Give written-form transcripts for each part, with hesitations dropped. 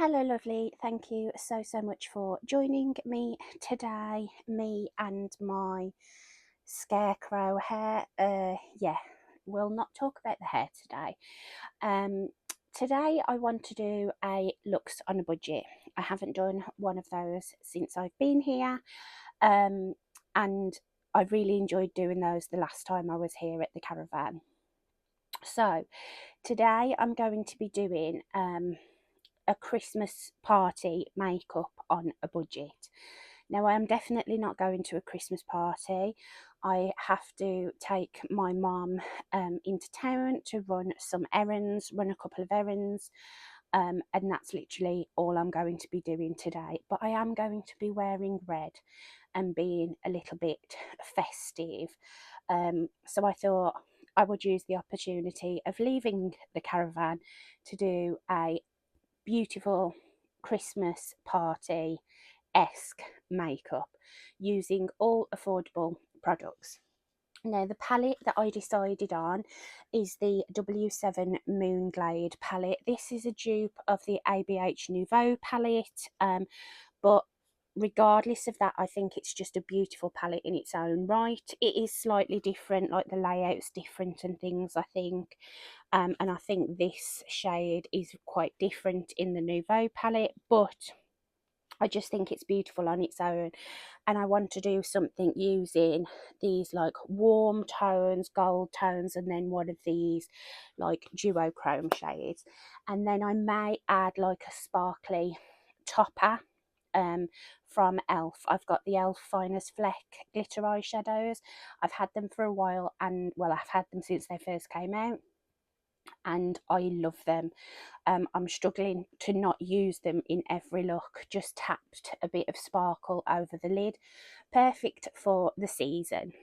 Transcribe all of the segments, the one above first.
Hello, lovely. Thank you so much for joining me today. Me and my scarecrow hair. Yeah, we'll not talk about the hair today. Um, Today I want to do a Luxe on a budget. I haven't done one of those since I've been here, um, and I really enjoyed doing those the last time I was here at the caravan. So today I'm going to be doing a Christmas party makeup on a budget. Now, I am definitely not going to a Christmas party. I have to take my mum into town to run some errands, run a couple of errands, and that's literally all I'm going to be doing today. But I am going to be wearing red and being a little bit festive. So I thought I would use the opportunity of leaving the caravan to do a beautiful Christmas party esque makeup using all affordable products. Now, the palette that I decided on is the W7 Moonglade palette. This is a dupe of the ABH Nouveau palette, but regardless of that, I think it's just a beautiful palette in its own right. It is slightly different, like the layout's different and things, I think. And I think this shade is quite different in the Nouveau palette, but I just think it's beautiful on its own. And I want to do something using these like warm tones, gold tones, and then one of these like duochrome shades. And then I may add like a sparkly topper from Elf. I've got the Elf Finest Fleck glitter eyeshadows. I've had them for a while, and well, I've had them since they first came out, and I love them. I'm struggling to not use them in every look. Just tapped a bit of sparkle over the lid. Perfect for the season.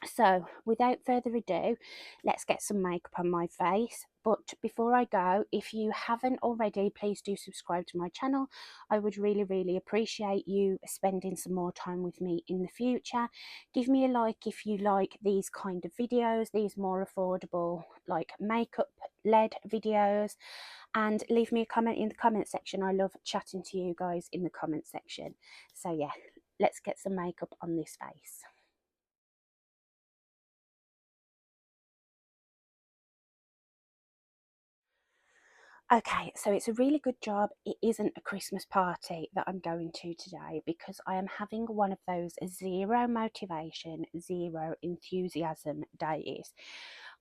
So, without further ado, let's get some makeup on my face. But before I go, if you haven't already, please do subscribe to my channel. I would really appreciate you spending some more time with me in the future. Give me a like if you like these kind of videos, these more affordable like makeup led videos, and leave me a comment in the comment section. I love chatting to you guys in the comment section. So yeah, let's get some makeup on this face. Okay, so it's a really good job it isn't a Christmas party that I'm going to today, because I am having one of those zero motivation, zero enthusiasm days.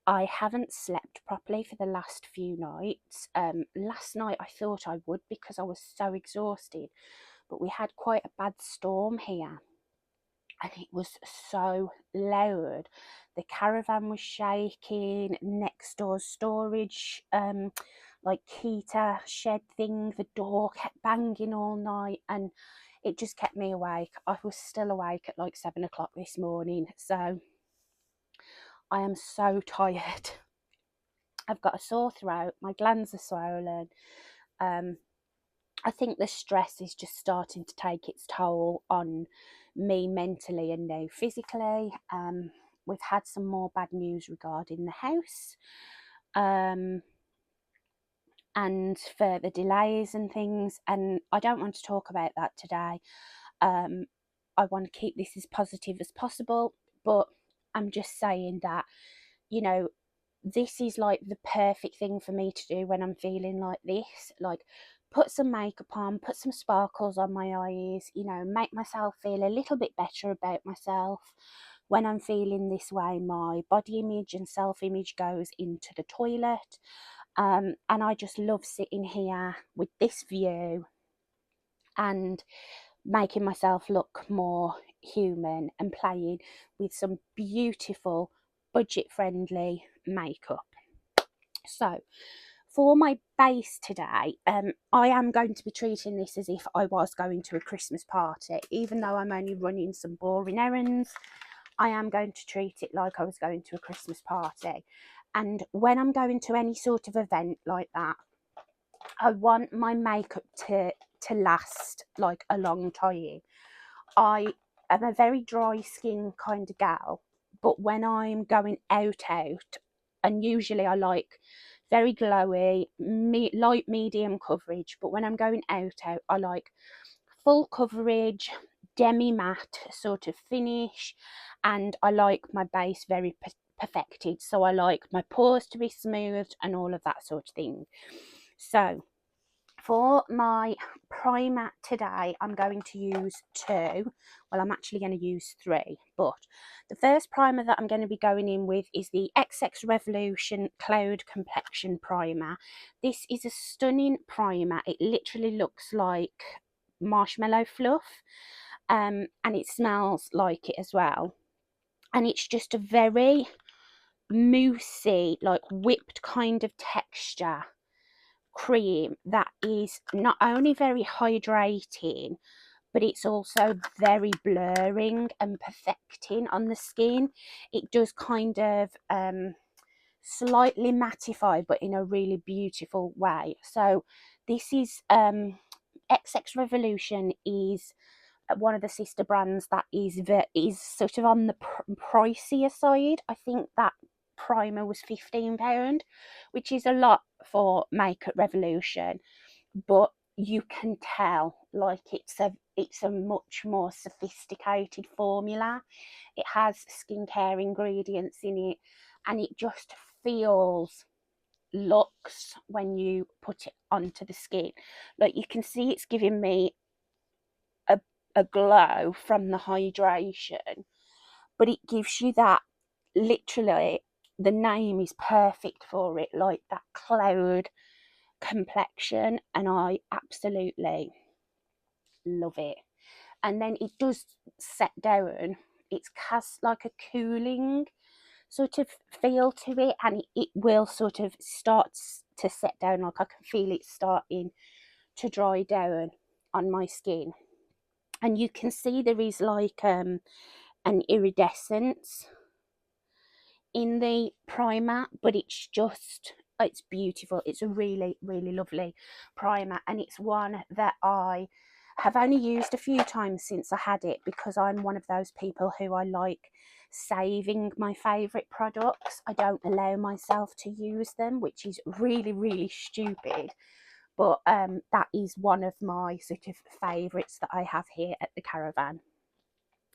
I haven't slept properly for the last few nights. Last night I thought I would because I was so exhausted, but we had quite a bad storm here and it was so loud. The caravan was shaking, next door's storage like heater shed thing, the door kept banging all night, and it just kept me awake. I was still awake at like 7 o'clock this morning, so I am so tired. I've got a sore throat, my glands are swollen. um I think the stress is just starting to take its toll on me mentally and now physically. We've had some more bad news regarding the house, um, and further delays and things, and I don't want to talk about that today. Um, I want to keep this as positive as possible, but I'm just saying that, you know, this is like the perfect thing for me to do when I'm feeling like this. Like, put some makeup on, put some sparkles on my eyes, make myself feel a little bit better about myself. When I'm feeling this way, my body image and self image goes into the toilet. And I just love sitting here with this view and making myself look more human and playing with some beautiful budget friendly makeup. So for my base today, I am going to be treating this as if I was going to a Christmas party. Even though I'm only running some boring errands, I am going to treat it like I was going to a Christmas party. And when I'm going to any sort of event like that, I want my makeup to last like a long time. I am a very dry skin kind of gal, but when I'm going out, and usually I like very glowy, light medium coverage, but when I'm going out, I like full coverage, demi matte sort of finish, and I like my base very perfected, so I like my pores to be smoothed and all of that sort of thing. So for my primer today, I'm going to use 2. Well, I'm actually going to use 3, but the first primer that I'm going to be going in with is the XX Revolution Cloud Complexion Primer. This is a stunning primer. It literally looks like marshmallow fluff, and it smells like it as well. And it's just a very moussey, like whipped kind of texture cream that is not only very hydrating, but it's also very blurring and perfecting on the skin. It does kind of slightly mattify, but in a really beautiful way. So this is XX Revolution is one of the sister brands that is sort of on the pricier side. I think that primer was £15, which is a lot for Makeup Revolution, but you can tell like it's a much more sophisticated formula. It has skincare ingredients in it, and it just feels luxe when you put it onto the skin. Like, you can see it's giving me a glow from the hydration, but it gives you that, literally the name is perfect for it, like that cloud complexion, and I absolutely love it. And then it does set down, it has like a cooling sort of feel to it, and it will sort of start to set down, like I can feel it starting to dry down on my skin. And you can see there is like an iridescence in the primer, but it's beautiful. It's a really, really lovely primer, and it's one that I have only used a few times since I had it, because I'm one of those people who I like saving my favourite products. I don't allow myself to use them, which is really, really stupid, but that is one of my sort of favourites that I have here at the caravan.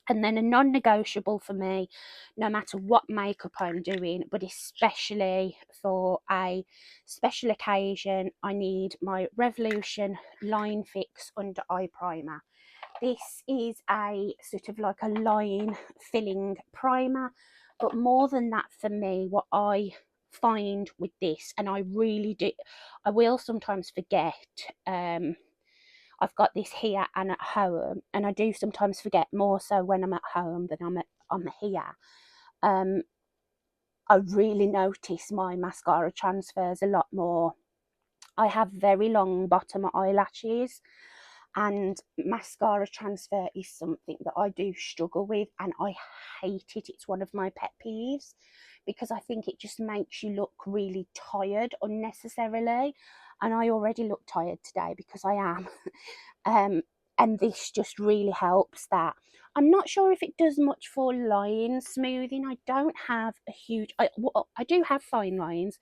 And then a non-negotiable for me, no matter what makeup I'm doing, but especially for a special occasion, I need my Revolution Line Fix Under Eye Primer. This is a sort of like a line filling primer, but more than that, for me, what I find with this, and I really do, I will sometimes forget, I've got this here and at home, and I do sometimes forget, more so when I'm at home than I'm here. I really notice my mascara transfers a lot more. I have very long bottom eyelashes, and mascara transfer is something that I do struggle with, and I hate it. It's one of my pet peeves, because I think it just makes you look really tired unnecessarily, and I already look tired today because I am. And this just really helps that. I'm not sure if it does much for line smoothing. I don't have a huge, I do have fine lines,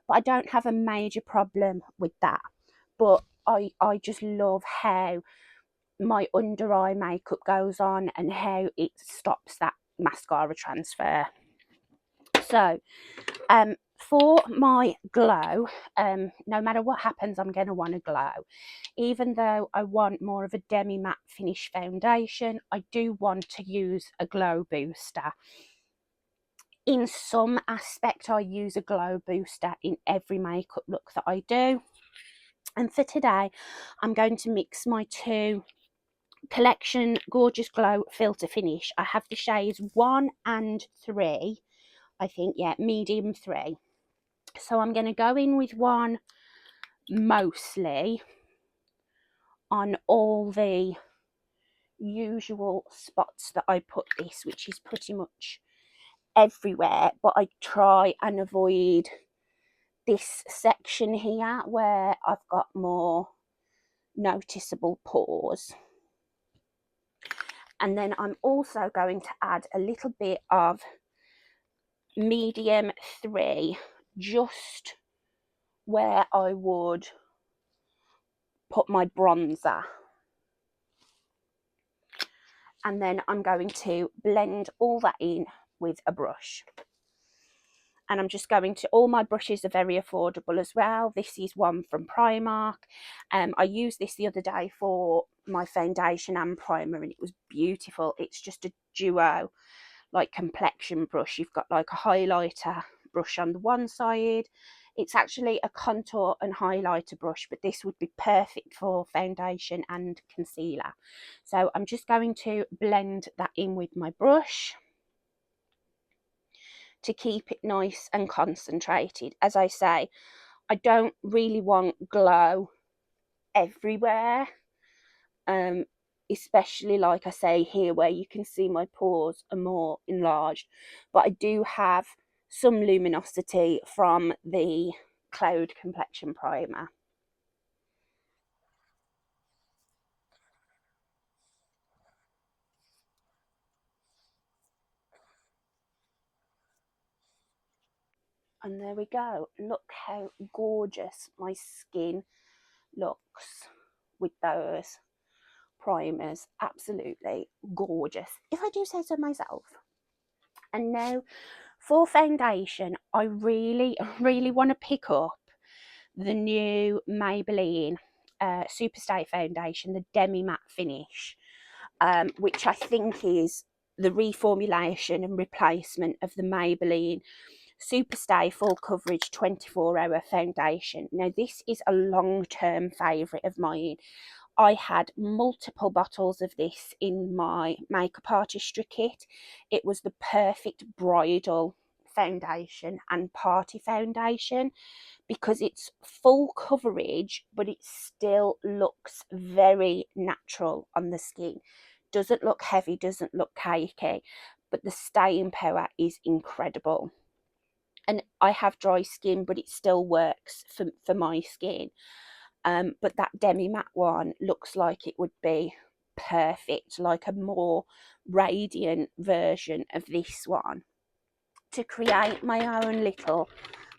but I don't have a major problem with that. But I just love how my under eye makeup goes on and how it stops that mascara transfer. So for my glow, no matter what happens, I'm going to want to glow. Even though I want more of a demi matte finish foundation, I do want to use a glow booster. In some aspect, I use a glow booster in every makeup look that I do. And for today, I'm going to mix my 2 Collection Gorgeous Glow Filter Finish. I have the shades 1 and 3, I think, yeah, medium 3. So I'm going to go in with 1 mostly on all the usual spots that I put this, which is pretty much everywhere, but I try and avoid this section here where I've got more noticeable pores. And then I'm also going to add a little bit of medium 3 just where I would put my bronzer. And then I'm going to blend all that in with a brush. And I'm just going to, all my brushes are very affordable as well. This is one from Primark. I used this the other day for my foundation and primer, and it was beautiful. It's just a duo, like, complexion brush. You've got like a highlighter brush on the one side. It's actually a contour and highlighter brush, but this would be perfect for foundation and concealer. So I'm just going to blend that in with my brush to keep it nice and concentrated. As I say, I don't really want glow everywhere, especially, like I say here, where you can see my pores are more enlarged, but I do have some luminosity from the Cloud Complexion Primer. And there we go. Look how gorgeous my skin looks with those primers. Absolutely gorgeous, if I do say so myself. And now for foundation, I really want to pick up the new Maybelline Superstay foundation, the Demi Matte Finish, which I think is the reformulation and replacement of the Maybelline Superstay Full Coverage 24-Hour Foundation. Now, this is a long-term favourite of mine. I had multiple bottles of this in my makeup artistry kit. It was the perfect bridal foundation and party foundation because it's full coverage, but it still looks very natural on the skin. Doesn't look heavy, doesn't look cakey, but the staying power is incredible. And I have dry skin, but it still works for my skin. But that Demi Matte one looks like it would be perfect, like a more radiant version of this one. To create my own little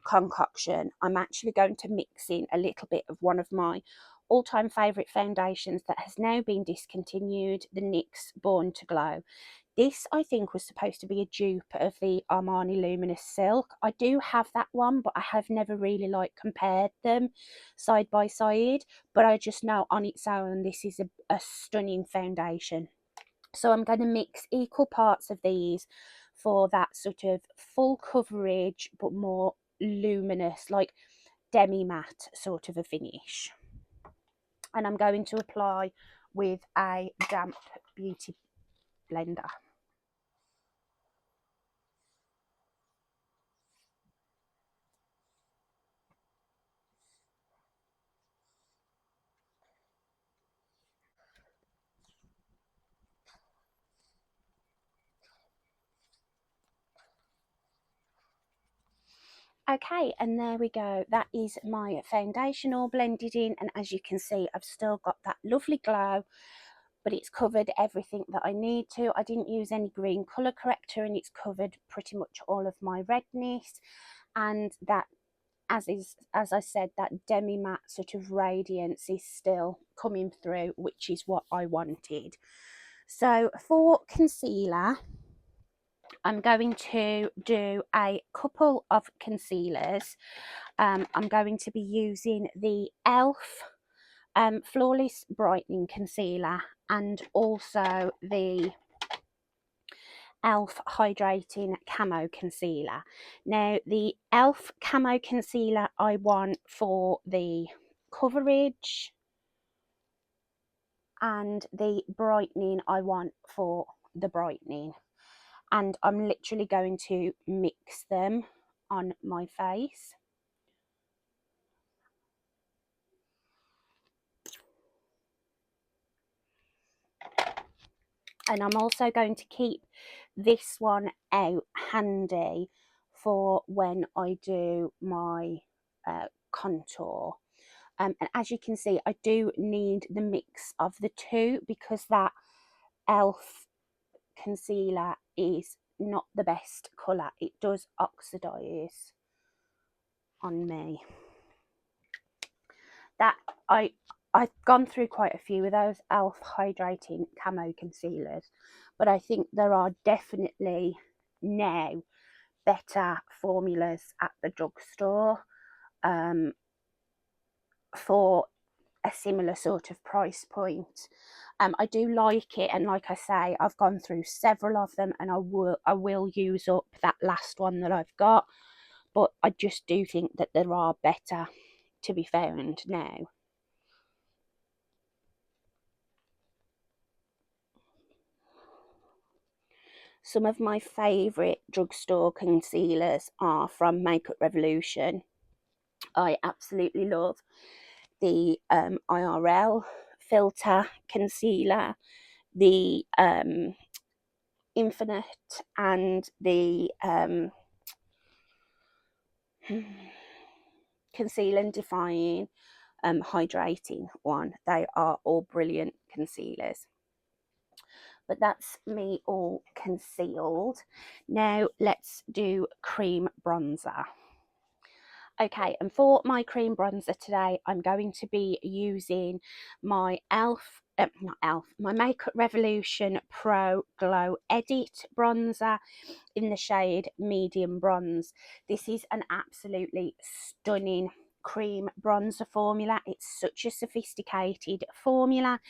concoction, I'm actually going to mix in a little bit of one of my all-time favourite foundations that has now been discontinued, the NYX Born to Glow. This, I think, was supposed to be a dupe of the Armani Luminous Silk. I do have that one, but I have never really compared them side by side. But I just know on its own, this is a stunning foundation. So I'm going to mix equal parts of these for that sort of full coverage, but more luminous, like demi matte sort of a finish. And I'm going to apply with a damp beauty blender. Okay, and there we go. That is my foundation all blended in, and as you can see, I've still got that lovely glow, but it's covered everything that I need to. I didn't use any green colour corrector, and it's covered pretty much all of my redness, and that, as I said, that demi matte sort of radiance is still coming through, which is what I wanted. So for concealer, I'm going to do a couple of concealers. I'm going to be using the e.l.f. Flawless Brightening Concealer and also the e.l.f. Hydrating Camo Concealer. Now, the e.l.f. Camo Concealer I want for the coverage, and the brightening I want for the brightening. And I'm literally going to mix them on my face. And I'm also going to keep this one out handy for when I do my contour. And as you can see, I do need the mix of the two because that e.l.f. concealer is not the best colour. It does oxidise on me. that I've gone through quite a few of those e.l.f. hydrating camo concealers, but I think there are definitely now better formulas at the drugstore for a similar sort of price point. I do like it, and like I say, I've gone through several of them, and I will use up that last one that I've got, but I just do think that there are better to be found now. Some of my favourite drugstore concealers are from Makeup Revolution. I absolutely love the IRL filter concealer, the Infinite, and the Conceal and Define hydrating one. They are all brilliant concealers. But that's me all concealed. Now let's do cream bronzer. Okay, and for my cream bronzer today, I'm going to be using my my Makeup Revolution Pro Glow Edit bronzer in the shade Medium Bronze. This is an absolutely stunning cream bronzer formula. It's such a sophisticated formula.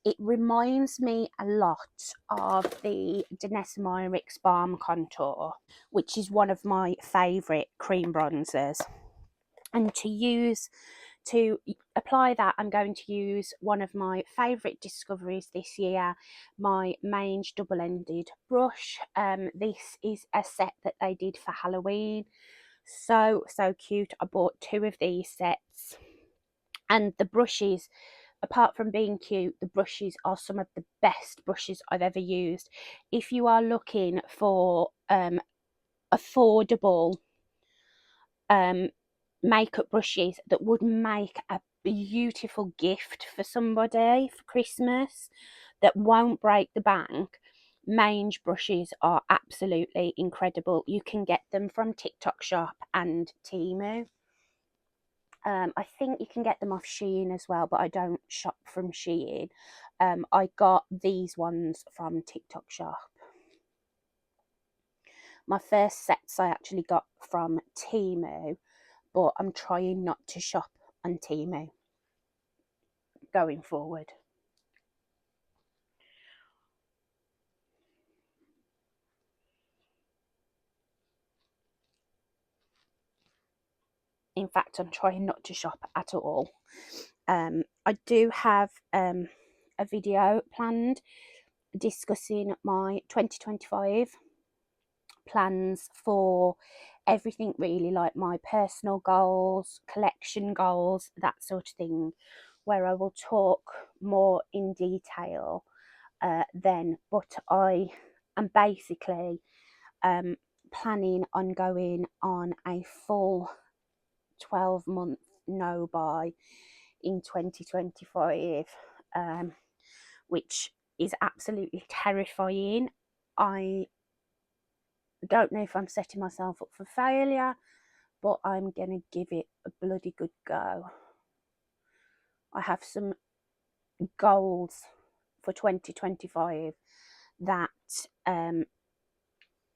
It reminds me a lot of the Danessa Myricks Balm Contour, which is one of my favourite cream bronzers. And to apply that, I'm going to use one of my favourite discoveries this year, my Mange double-ended brush. This is a set that they did for Halloween. So cute. I bought 2 of these sets, and the brushes, apart from being cute, the brushes are some of the best brushes I've ever used. If you are looking for affordable makeup brushes that would make a beautiful gift for somebody for Christmas that won't break the bank, Mange brushes are absolutely incredible. You can get them from TikTok Shop and Temu. I think you can get them off Shein as well, but I don't shop from Shein. I got these ones from TikTok Shop. My first sets I actually got from Temu, but I'm trying not to shop on Temu going forward. In fact, I'm trying not to shop at all. I do have a video planned discussing my 2025 plans for everything, really, like my personal goals, collection goals, that sort of thing, where I will talk more in detail then. But I am basically planning on going on a full 12-month no buy in 2025, which is absolutely terrifying. I don't know if I'm setting myself up for failure, but I'm gonna give it a bloody good go. I have some goals for 2025 that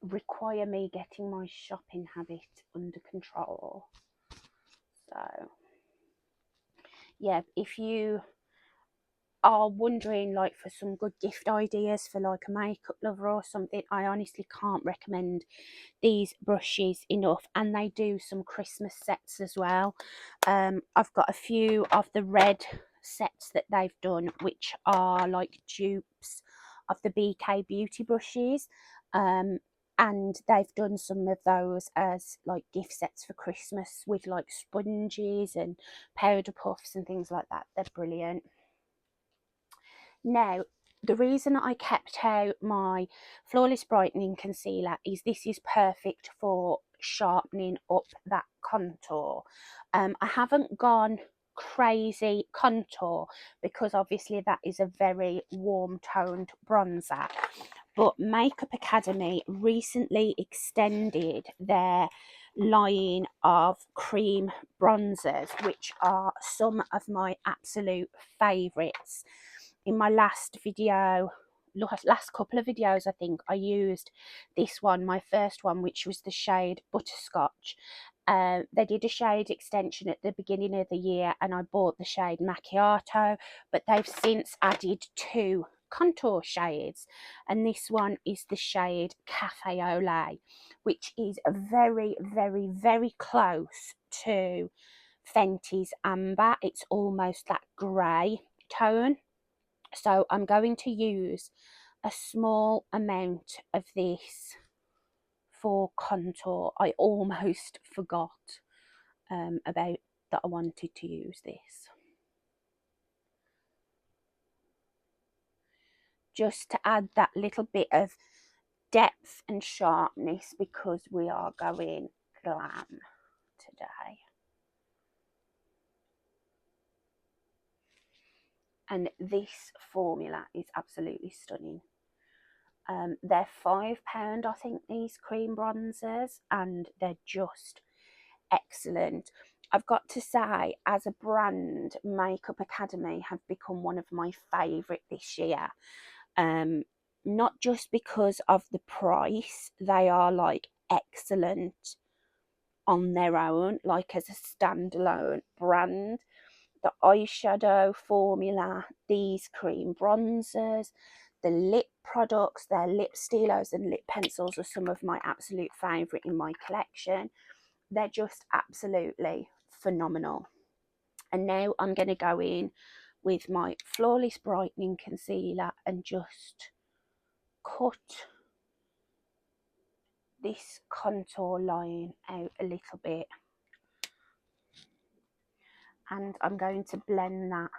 require me getting my shopping habit under control. So yeah, if you are wondering, like, for some good gift ideas for like a makeup lover or something, I honestly can't recommend these brushes enough. And they do some Christmas sets as well. I've got a few of the red sets that they've done, which are like dupes of the BK Beauty brushes, and they've done some of those as like gift sets for Christmas with like sponges and powder puffs and things like that. They're brilliant. Now, the reason I kept out my Flawless Brightening Concealer is this is perfect for sharpening up that contour. I haven't gone crazy contour because obviously that is a very warm toned bronzer, but Makeup Academy recently extended their line of cream bronzers, which are some of my absolute favourites. In my last video, last couple of videos, I think I used this one, my first one, which was the shade Butterscotch. They did a shade extension at the beginning of the year and I bought the shade Macchiato, but they've since added 2 contour shades, and this one is the shade Cafe au Lait, which is very, very, very close to Fenty's Amber. It's almost that grey tone. So I'm going to use a small amount of this for contour. I almost forgot about that I wanted to use this. Just to add that little bit of depth and sharpness, because we are going glam today. And this formula is absolutely stunning. They're £5, I think, these cream bronzers, and they're just excellent. I've got to say, as a brand, Makeup Academy have become one of my favourite this year. Not just because of the price, they are like excellent on their own, like as a standalone brand. The eyeshadow formula, these cream bronzers, the lip products, their lip stilos and lip pencils are some of my absolute favourite in my collection. They're just absolutely phenomenal. And now I'm going to go in with my Flawless Brightening Concealer and just cut this contour line out a little bit. And I'm going to blend that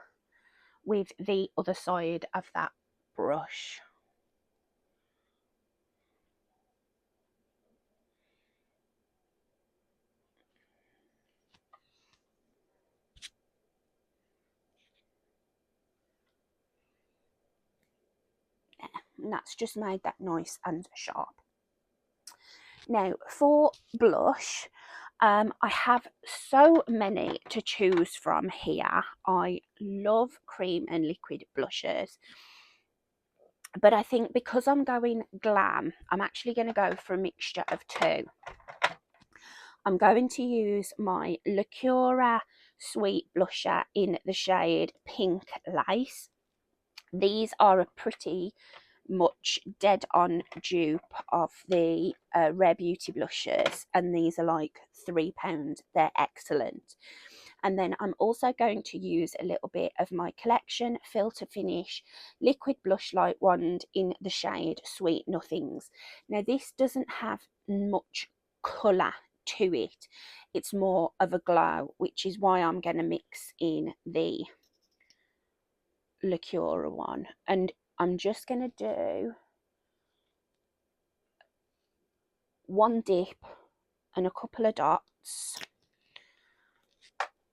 with the other side of that brush. And that's just made that nice and sharp. Now for blush, I have so many to choose from here. I love cream and liquid blushes, but I think because I'm going glam, I'm actually going to go for a mixture of 2. I'm going to use my Luxe Sweet Blusher in the shade Pink Lace. These are a pretty much dead on dupe of the Rare Beauty blushes, and these are like £3. They're excellent. And then I'm also going to use a little bit of my Collection Filter Finish Liquid Blush Light Wand in the shade Sweet Nothings. Now this doesn't have much colour to it, it's more of a glow, which is why I'm going to mix in the Luxe one. And I'm just going to do 1 dip and a couple of dots,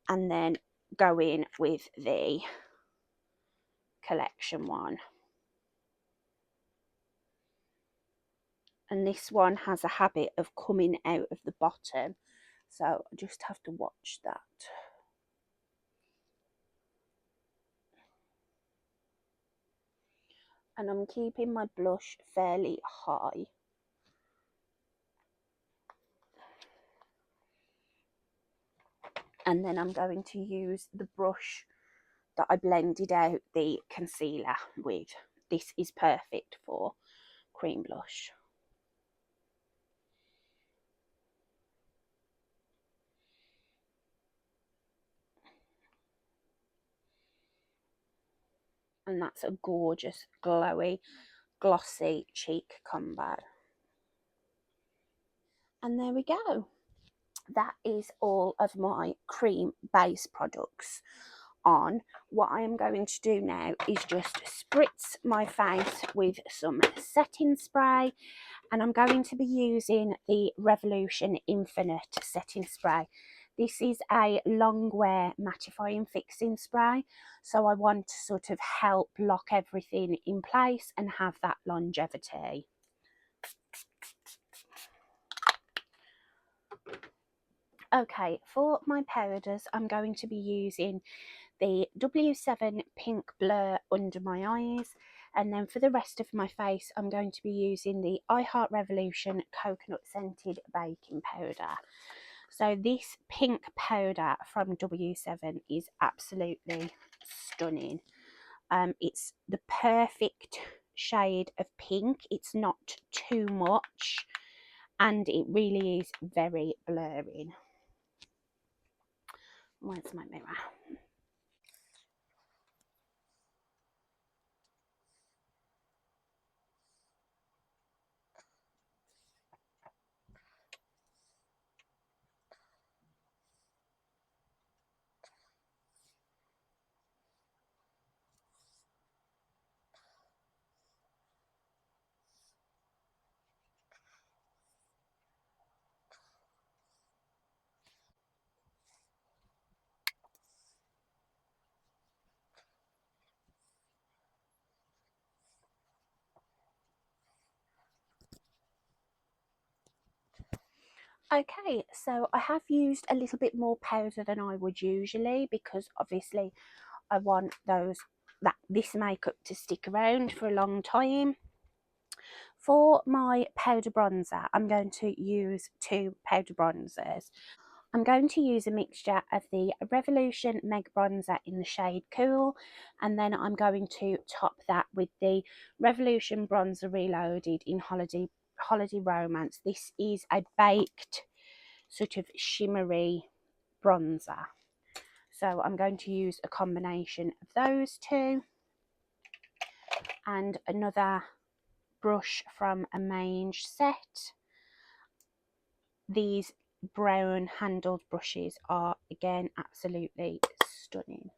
and then go in with the Collection one. And this one has a habit of coming out of the bottom, so I just have to watch that. And I'm keeping my blush fairly high. And then I'm going to use the brush that I blended out the concealer with. This is perfect for cream blush. And that's a gorgeous, glowy, glossy cheek combo. And there we go. That is all of my cream base products on. What I am going to do now is just spritz my face with some setting spray, and I'm going to be using the Revolution Infinite setting spray. This is a long wear mattifying fixing spray, so I want to sort of help lock everything in place and have that longevity. Okay, for my powders, I'm going to be using the W7 Pink Blur under my eyes. And then for the rest of my face, I'm going to be using the I Heart Revolution Coconut Scented Baking Powder. So this pink powder from W7 is absolutely stunning. It's the perfect shade of pink. It's not too much, and it really is very blurring. Where's my mirror? Okay, so I have used a little bit more powder than I would usually, because obviously I want this makeup to stick around for a long time. For my powder bronzer, I'm going to use two powder bronzers. I'm going to use a mixture of the Revolution Meg Bronzer in the shade Cool, and then I'm going to top that with the Revolution Bronzer Reloaded in Holiday Romance. This is a baked sort of shimmery bronzer. So I'm going to use a combination of those two, and another brush from a Mange set. These brown handled brushes are again absolutely stunning.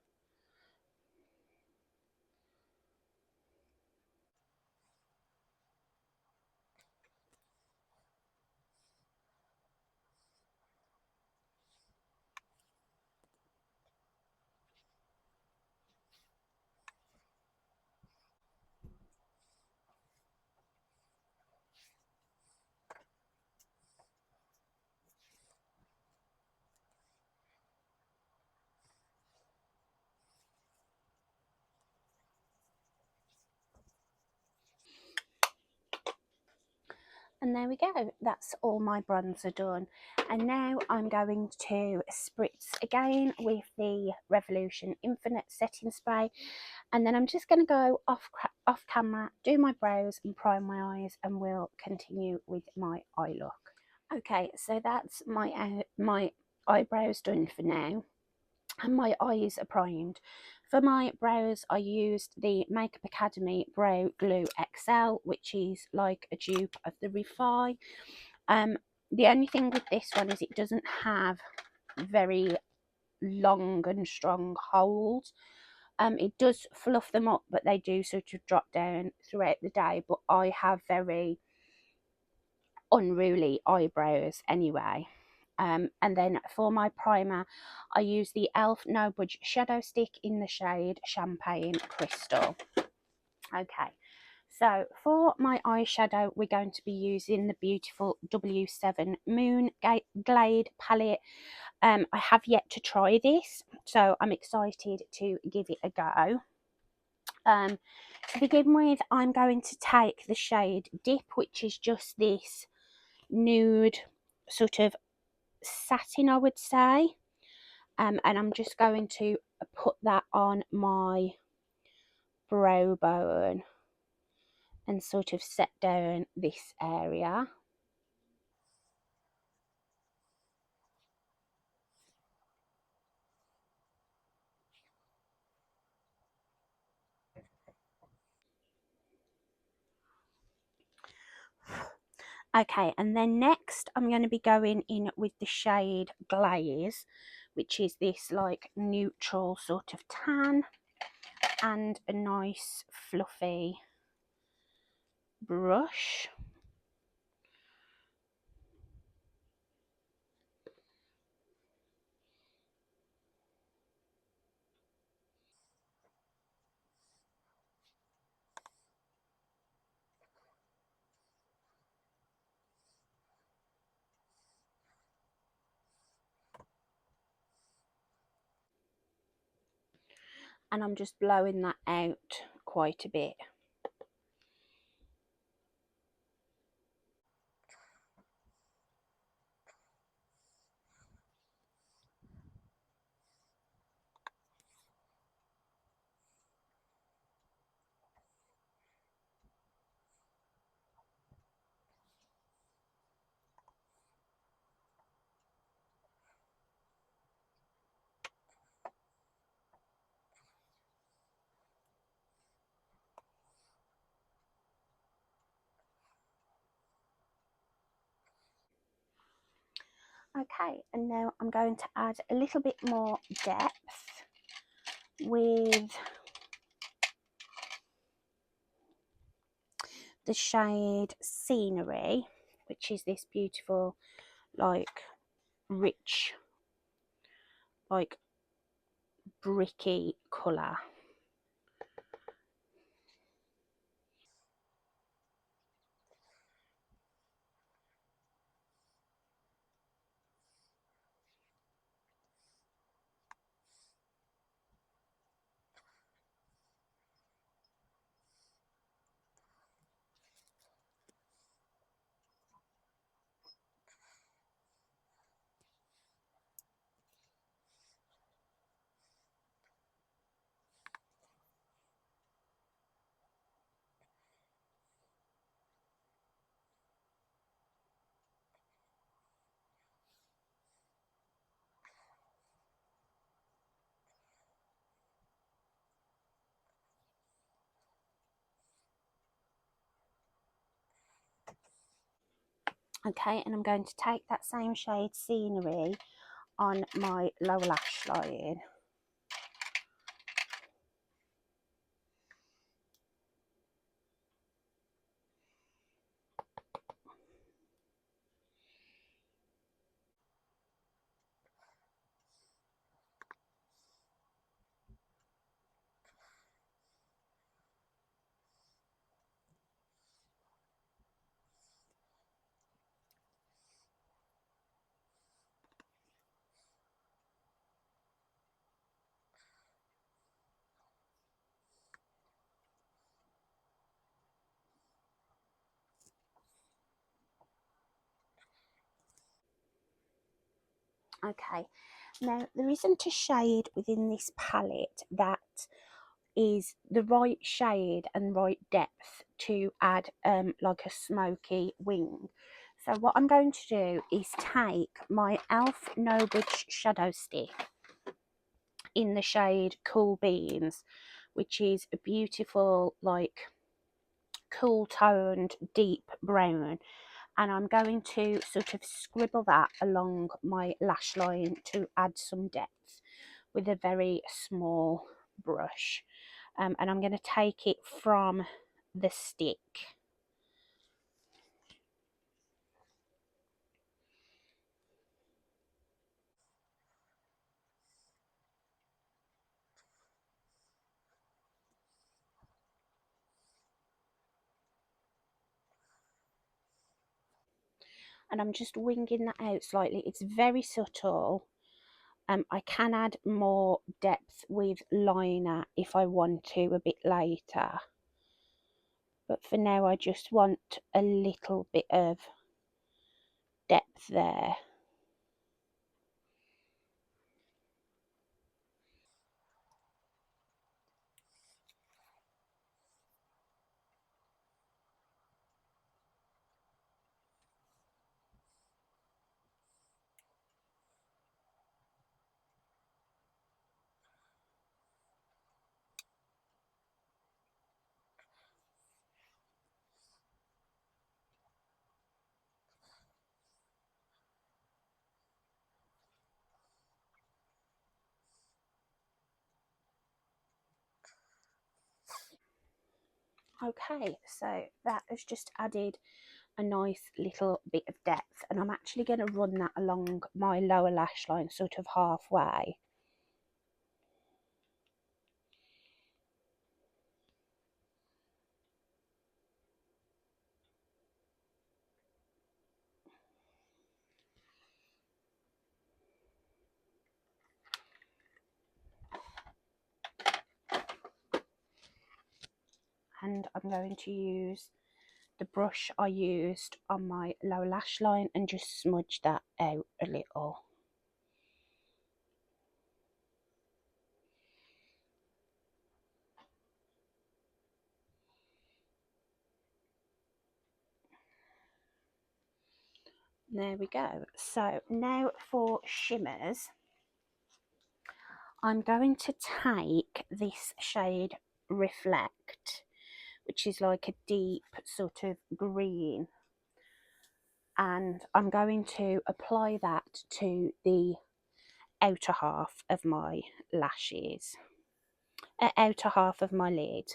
And there we go, that's all my bronzer done. And now I'm going to spritz again with the Revolution Infinite Setting Spray, and then I'm just going to go off camera, do my brows and prime my eyes, and we'll continue with my eye look. Okay, so that's my eyebrows done for now, and my eyes are primed. For my brows, I used the Makeup Academy Brow Glue XL, which is like a dupe of the Refi. The only thing with this one is it doesn't have very long and strong holds. It does fluff them up, but they do sort of drop down throughout the day. But I have very unruly eyebrows anyway. And then for my primer, I use the e.l.f. No Budge Shadow Stick in the shade Champagne Crystal. Okay, so for my eyeshadow, we're going to be using the beautiful W7 Moon Glade palette. I have yet to try this, so I'm excited to give it a go. To begin with, I'm going to take the shade Dip, which is just this nude sort of satin, I would say, and I'm just going to put that on my brow bone and sort of set down this area. Okay, and then next I'm going to be going in with the shade Glaze, which is this like neutral sort of tan, and a nice fluffy brush. and I'm just blowing that out quite a bit. Okay, and now I'm going to add a little bit more depth with the shade Scenery, which is this beautiful, like, rich, like, bricky colour. Okay, and I'm going to take that same shade Scenery on my lower lash line. Okay, now there isn't a shade within this palette that is the right shade and right depth to add like a smoky wing. So what I'm going to do is take my e.l.f. No Budge shadow stick in the shade Cool Beans, which is a beautiful, like, cool toned deep brown, and I'm going to sort of scribble that along my lash line to add some depth with a very small brush. And I'm going to take it from the stick. And I'm just winging that out slightly. It's very subtle. I can add more depth with liner if I want to a bit later. But for now, I just want a little bit of depth there. Okay, so that has just added a nice little bit of depth, and I'm actually going to run that along my lower lash line, sort of halfway. and I'm going to use the brush I used on my lower lash line and just smudge that out a little. There we go. So now for shimmers, I'm going to take this shade Reflect, which is like a deep sort of green, and I'm going to apply that to the outer half of my lashes, outer half of my lid.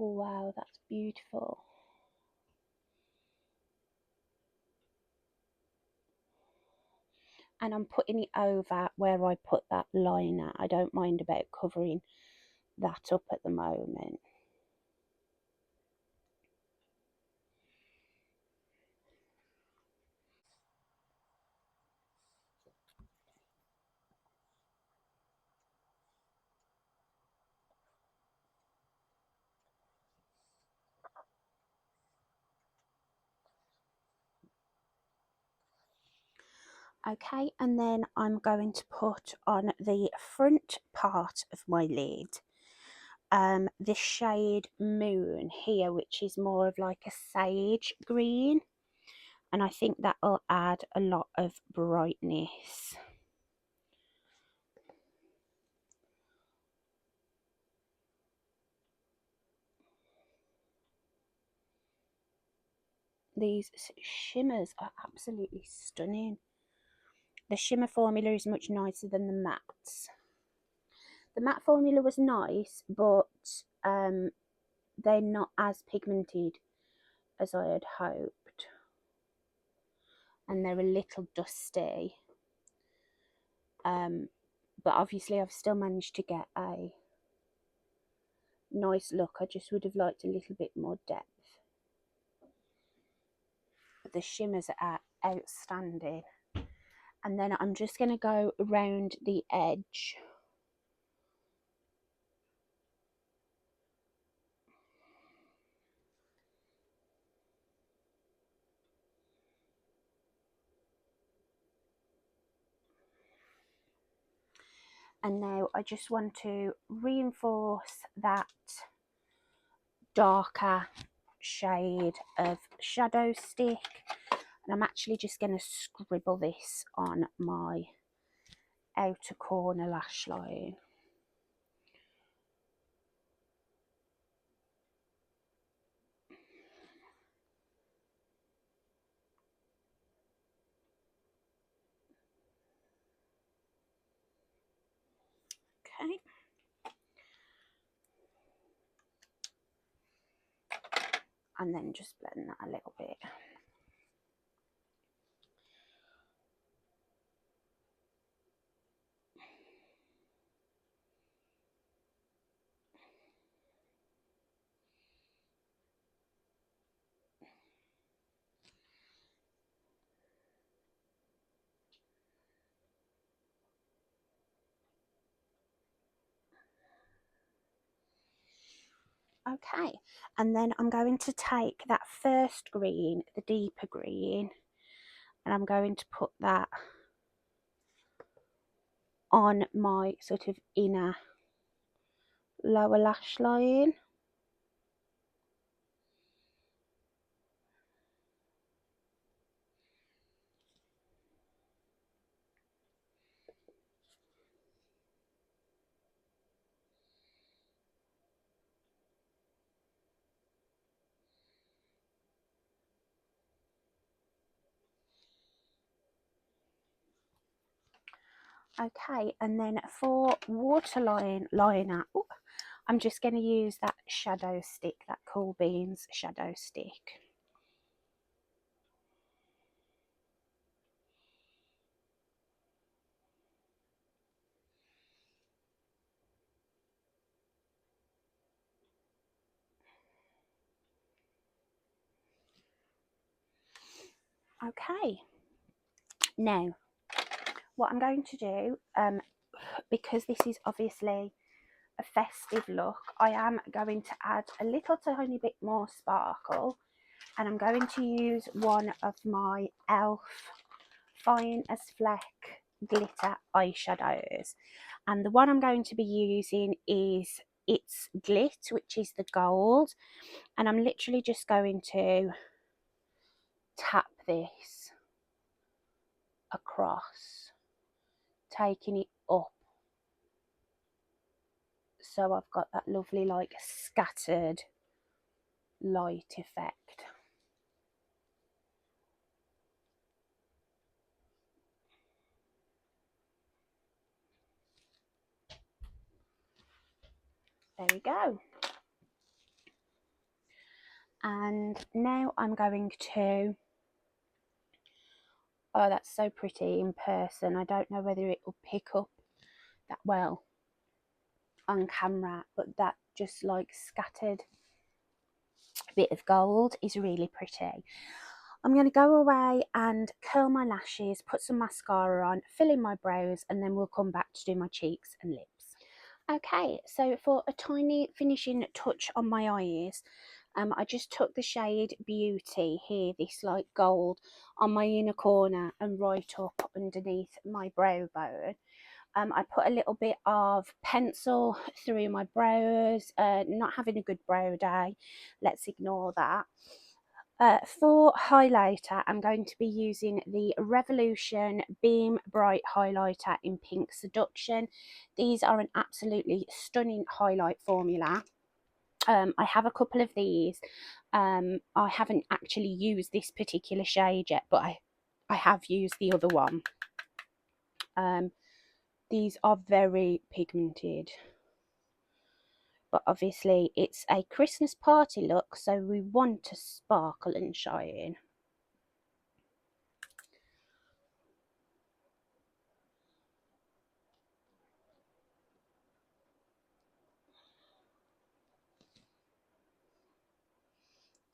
Oh, wow, that's beautiful. And I'm putting it over where I put that liner. I don't mind about covering that up at the moment. Okay, and then I'm going to put on the front part of my lid this shade Moon here, which is more of like a sage green, and I think that will add a lot of brightness. These shimmers are absolutely stunning. The shimmer formula is much nicer than the mattes. The matte formula was nice, but they're not as pigmented as I had hoped, and they're a little dusty. But obviously I've still managed to get a nice look. I just would have liked a little bit more depth. But the shimmers are outstanding. And then I'm just going to go around the edge. And now I just want to reinforce that darker shade of shadow stick, and I'm actually just going to scribble this on my outer corner lash line. Okay, and then just blend that a little bit. Okay, and then I'm going to take that first green, the deeper green, and I'm going to put that on my sort of inner lower lash line. Okay, and then for waterline liner, I'm just going to use that shadow stick, that Cool Beans shadow stick. Okay, now what I'm going to do, because this is obviously a festive look, I am going to add a little tiny bit more sparkle, and I'm going to use one of my e.l.f. Fine as Fleck glitter eyeshadows, and the one I'm going to be using is It's Glit, which is the gold, and I'm literally just going to tap this across, taking it up, so I've got that lovely like scattered light effect. There we go. And now I'm going to, oh, that's so pretty in person. I don't know whether it will pick up that well on camera, but that just like scattered bit of gold is really pretty. I'm going to go away and curl my lashes, put some mascara on, fill in my brows, and then we'll come back to do my cheeks and lips. Okay, so for a tiny finishing touch on my eyes, I just took the shade Beauty here, this light gold, on my inner corner and right up underneath my brow bone. I put a little bit of pencil through my brows, not having a good brow day, let's ignore that. For highlighter, I'm going to be using the Revolution Beam Bright Highlighter in Pink Seduction. These are an absolutely stunning highlight formula. I have a couple of these. I haven't actually used this particular shade yet, but I have used the other one. These are very pigmented, but obviously it's a Christmas party look, so we want to sparkle and shine.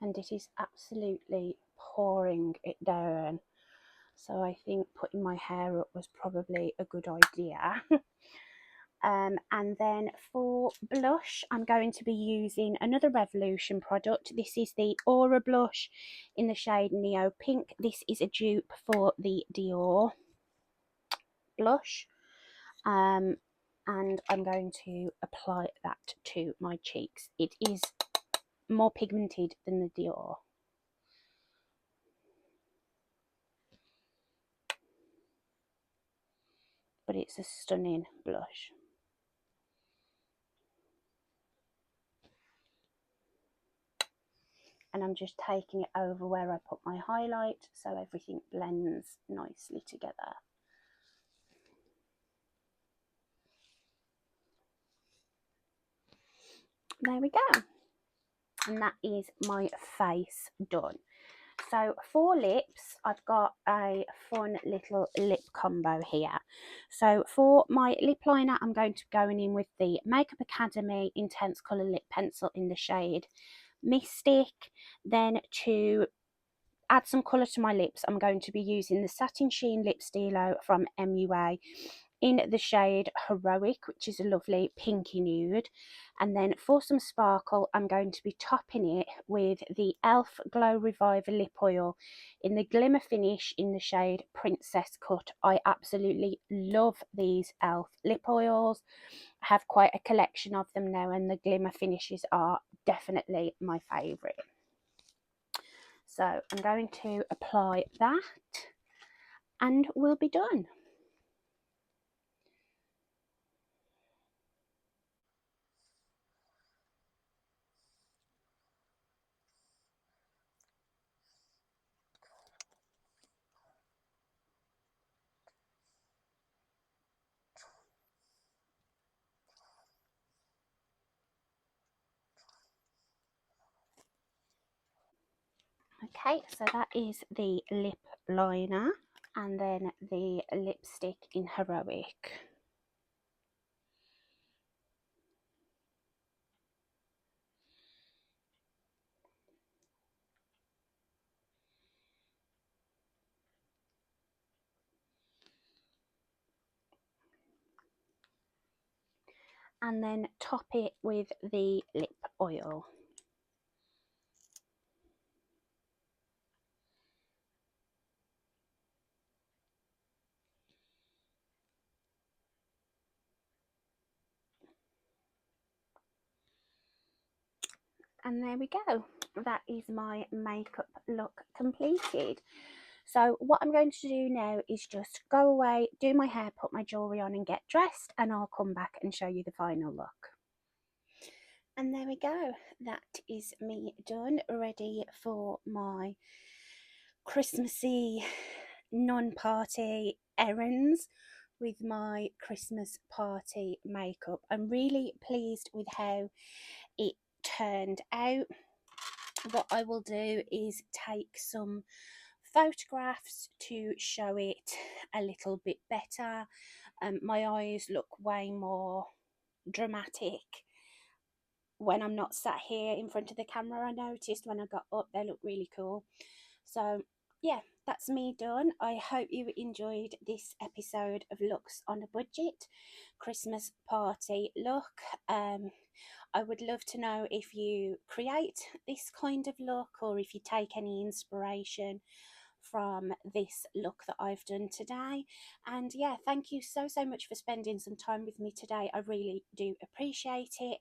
And it is absolutely pouring it down, so I think putting my hair up was probably a good idea. And then for blush, I'm going to be using another Revolution product. This is the Aura blush in the shade Neo Pink. This is a dupe for the Dior blush, and I'm going to apply that to my cheeks. It is more pigmented than the Dior. But it's a stunning blush. And I'm just taking it over where I put my highlight so everything blends nicely together. There we go. And that is my face done. So for lips, I've got a fun little lip combo here. So for my lip liner, I'm going to be going in with the Makeup Academy Intense Colour Lip Pencil in the shade Mystic. Then to add some colour to my lips, I'm going to be using the Satin Sheen Lip Stilo from MUA in the shade Heroic, which is a lovely pinky nude. And then for some sparkle, I'm going to be topping it with the e.l.f. Glow Reviver Lip Oil in the Glimmer Finish in the shade Princess Cut. I absolutely love these e.l.f. lip oils. I have quite a collection of them now, and the Glimmer Finishes are definitely my favourite. So I'm going to apply that and we'll be done. Okay, so that is the lip liner and then the lipstick in Heroic. and then top it with the lip oil. And there we go, that is my makeup look completed. So what I'm going to do now is just go away, do my hair, put my jewellery on and get dressed, and I'll come back and show you the final look. And there we go, that is me done, ready for my Christmassy non-party errands with my Christmas party makeup. I'm really pleased with how it turned out. What I will do is take some photographs to show it a little bit better. My eyes look way more dramatic when I'm not sat here in front of the camera. I noticed when I got up they look really cool. So yeah, that's me done. I hope you enjoyed this episode of Looks on a Budget Christmas party look. I would love to know if you create this kind of look or if you take any inspiration from this look that I've done today. And yeah, thank you so much for spending some time with me today. I really do appreciate it.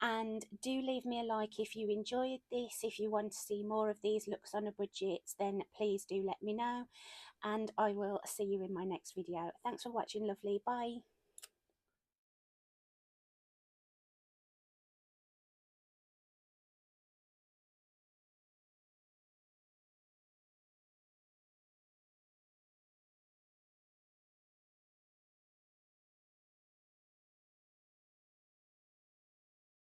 And do leave me a like if you enjoyed this. If you want to see more of these looks on a budget, then please do let me know, and I will see you in my next video. Thanks for watching, lovely. Bye.